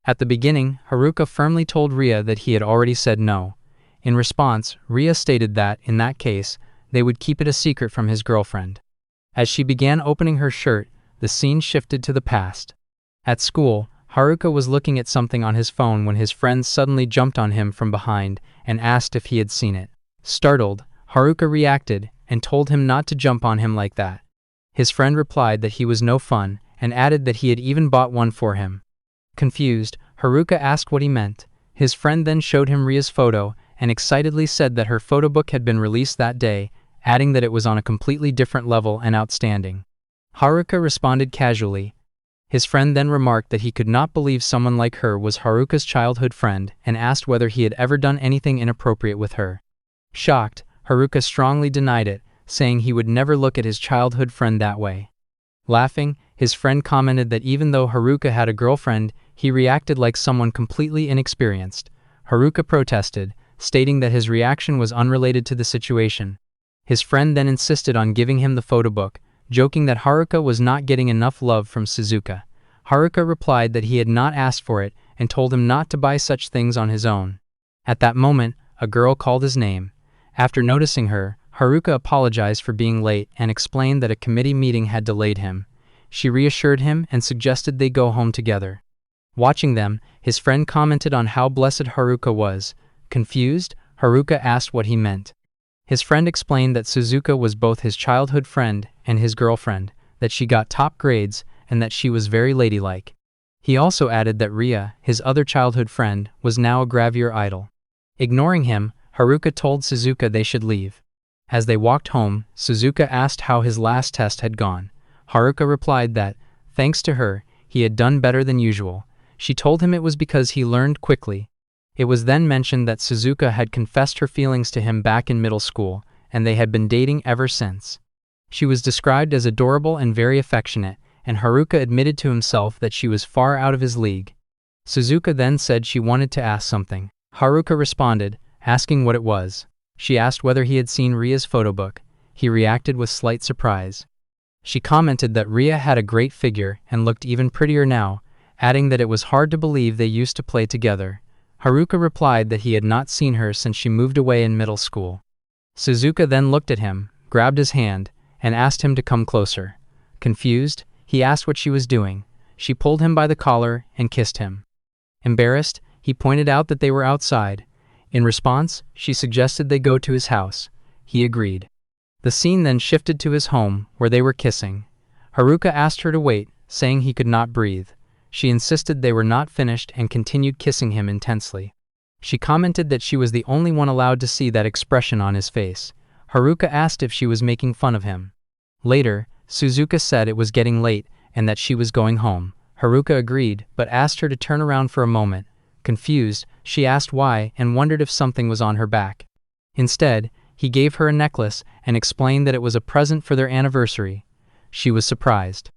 At the beginning, Haruka firmly told Ria that he had already said no. In response, Ria stated that, in that case, they would keep it a secret from his girlfriend. As she began opening her shirt, the scene shifted to the past. At school, Haruka was looking at something on his phone when his friend suddenly jumped on him from behind and asked if he had seen it. Startled, Haruka reacted and told him not to jump on him like that. His friend replied that he was no fun and added that he had even bought one for him. Confused, Haruka asked what he meant. His friend then showed him Ria's photo and excitedly said that her photo book had been released that day, adding that it was on a completely different level and outstanding. Haruka responded casually. His friend then remarked that he could not believe someone like her was Haruka's childhood friend and asked whether he had ever done anything inappropriate with her. Shocked, Haruka strongly denied it, saying he would never look at his childhood friend that way. Laughing, his friend commented that even though Haruka had a girlfriend, he reacted like someone completely inexperienced. Haruka protested, stating that his reaction was unrelated to the situation. His friend then insisted on giving him the photo book, joking that Haruka was not getting enough love from Suzuka. Haruka replied that he had not asked for it and told him not to buy such things on his own. At that moment, a girl called his name. After noticing her, Haruka apologized for being late and explained that a committee meeting had delayed him. She reassured him and suggested they go home together. Watching them, his friend commented on how blessed Haruka was. Confused, Haruka asked what he meant. His friend explained that Suzuka was both his childhood friend and his girlfriend, that she got top grades, and that she was very ladylike. He also added that Ria, his other childhood friend, was now a gravure idol. Ignoring him, Haruka told Suzuka they should leave. As they walked home, Suzuka asked how his last test had gone. Haruka replied that, thanks to her, he had done better than usual. She told him it was because he learned quickly. It was then mentioned that Suzuka had confessed her feelings to him back in middle school, and they had been dating ever since. She was described as adorable and very affectionate, and Haruka admitted to himself that she was far out of his league. Suzuka then said she wanted to ask something. Haruka responded, asking what it was. She asked whether he had seen Ria's photo book. He reacted with slight surprise. She commented that Ria had a great figure and looked even prettier now, adding that it was hard to believe they used to play together. Haruka replied that he had not seen her since she moved away in middle school. Suzuka then looked at him, grabbed his hand, and asked him to come closer. Confused, he asked what she was doing. She pulled him by the collar and kissed him. Embarrassed, he pointed out that they were outside. In response, she suggested they go to his house. He agreed. The scene then shifted to his home, where they were kissing. Haruka asked her to wait, saying he could not breathe. She insisted they were not finished and continued kissing him intensely. She commented that she was the only one allowed to see that expression on his face. Haruka asked if she was making fun of him. Later, Suzuka said it was getting late and that she was going home. Haruka agreed, but asked her to turn around for a moment. Confused, she asked why and wondered if something was on her back. Instead, he gave her a necklace and explained that it was a present for their anniversary. She was surprised.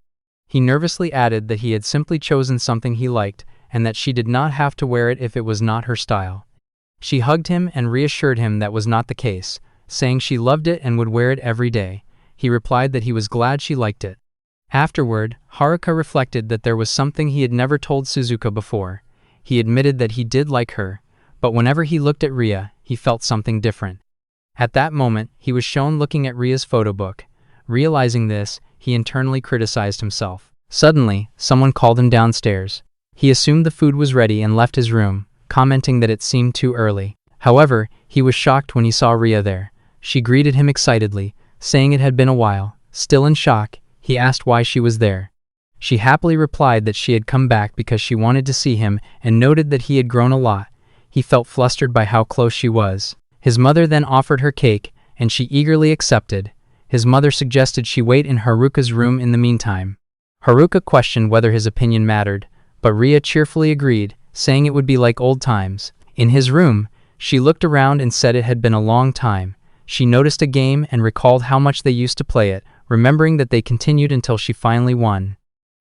He nervously added that he had simply chosen something he liked and that she did not have to wear it if it was not her style. She hugged him and reassured him that was not the case, saying she loved it and would wear it every day. He replied that he was glad she liked it. Afterward, Haruka reflected that there was something he had never told Suzuka before. He admitted that he did like her, but whenever he looked at Ria, he felt something different. At that moment, he was shown looking at Ria's photo book. Realizing this, he internally criticized himself. Suddenly, someone called him downstairs. He assumed the food was ready and left his room, commenting that it seemed too early. However, he was shocked when he saw Ria there. She greeted him excitedly, saying it had been a while. Still in shock, he asked why she was there. She happily replied that she had come back because she wanted to see him and noted that he had grown a lot. He felt flustered by how close she was. His mother then offered her cake, and she eagerly accepted. His mother suggested she wait in Haruka's room in the meantime. Haruka questioned whether his opinion mattered, but Ria cheerfully agreed, saying it would be like old times. In his room, she looked around and said it had been a long time. She noticed a game and recalled how much they used to play it, remembering that they continued until she finally won.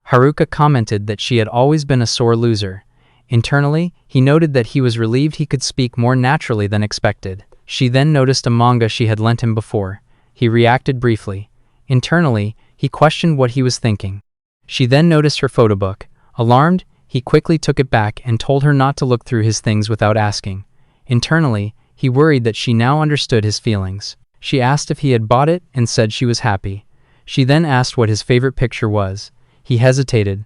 Haruka commented that she had always been a sore loser. Internally, he noted that he was relieved he could speak more naturally than expected. She then noticed a manga she had lent him before. He reacted briefly. Internally, he questioned what he was thinking. She then noticed her photo book. Alarmed, he quickly took it back and told her not to look through his things without asking. Internally, he worried that she now understood his feelings. She asked if he had bought it and said she was happy. She then asked what his favorite picture was. He hesitated.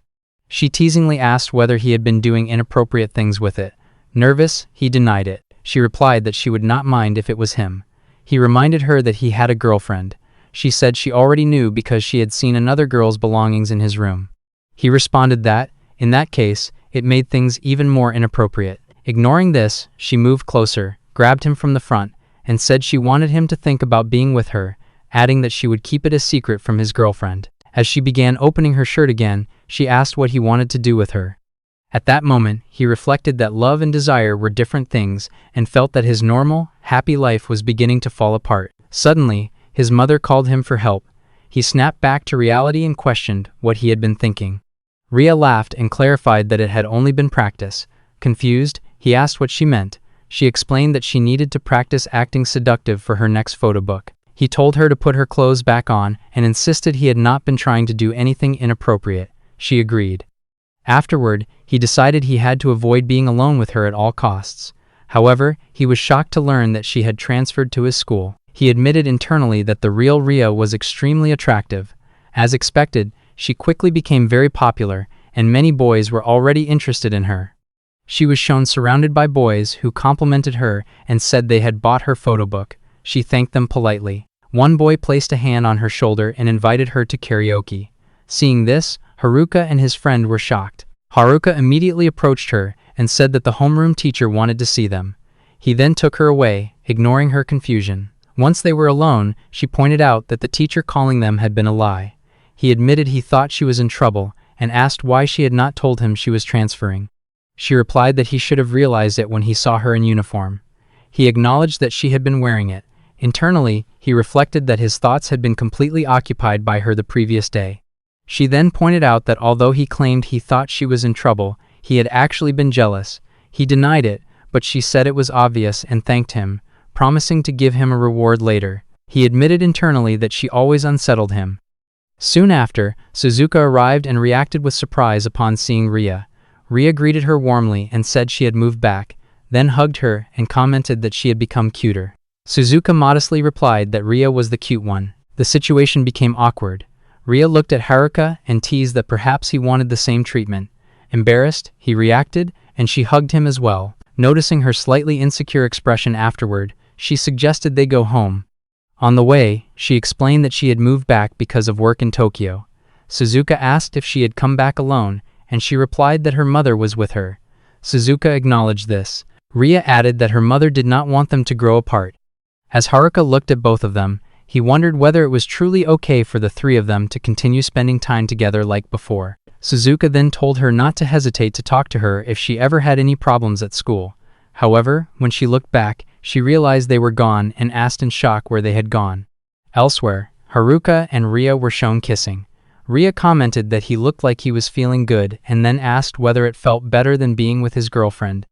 She teasingly asked whether he had been doing inappropriate things with it. Nervous, he denied it. She replied that she would not mind if it was him. He reminded her that he had a girlfriend. She said she already knew because she had seen another girl's belongings in his room. He responded that, in that case, it made things even more inappropriate. Ignoring this, she moved closer, grabbed him from the front, and said she wanted him to think about being with her, adding that she would keep it a secret from his girlfriend. As she began opening her shirt again, she asked what he wanted to do with her. At that moment, he reflected that love and desire were different things and felt that his normal, happy life was beginning to fall apart. Suddenly, his mother called him for help. He snapped back to reality and questioned what he had been thinking. Ria laughed and clarified that it had only been practice. Confused, he asked what she meant. She explained that she needed to practice acting seductive for her next photo book. He told her to put her clothes back on and insisted he had not been trying to do anything inappropriate. She agreed. Afterward, he decided he had to avoid being alone with her at all costs. However, he was shocked to learn that she had transferred to his school. He admitted internally that the real Ria was extremely attractive. As expected, she quickly became very popular, and many boys were already interested in her. She was shown surrounded by boys who complimented her and said they had bought her photo book. She thanked them politely. One boy placed a hand on her shoulder and invited her to karaoke. Seeing this, Haruka and his friend were shocked. Haruka immediately approached her and said that the homeroom teacher wanted to see them. He then took her away, ignoring her confusion. Once they were alone, she pointed out that the teacher calling them had been a lie. He admitted he thought she was in trouble and asked why she had not told him she was transferring. She replied that he should have realized it when he saw her in uniform. He acknowledged that she had been wearing it. Internally, he reflected that his thoughts had been completely occupied by her the previous day. She then pointed out that although he claimed he thought she was in trouble, he had actually been jealous. He denied it, but she said it was obvious and thanked him, promising to give him a reward later. He admitted internally that she always unsettled him. Soon after, Suzuka arrived and reacted with surprise upon seeing Ria. Ria greeted her warmly and said she had moved back, then hugged her and commented that she had become cuter. Suzuka modestly replied that Ria was the cute one. The situation became awkward. Ria looked at Haruka and teased that perhaps he wanted the same treatment. Embarrassed, he reacted, and she hugged him as well. Noticing her slightly insecure expression afterward, she suggested they go home. On the way, she explained that she had moved back because of work in Tokyo. Suzuka asked if she had come back alone, and she replied that her mother was with her. Suzuka acknowledged this. Ria added that her mother did not want them to grow apart. As Haruka looked at both of them, he wondered whether it was truly okay for the three of them to continue spending time together like before. Suzuka then told her not to hesitate to talk to her if she ever had any problems at school. However, when she looked back, she realized they were gone and asked in shock where they had gone. Elsewhere, Haruka and Ria were shown kissing. Ria commented that he looked like he was feeling good and then asked whether it felt better than being with his girlfriend.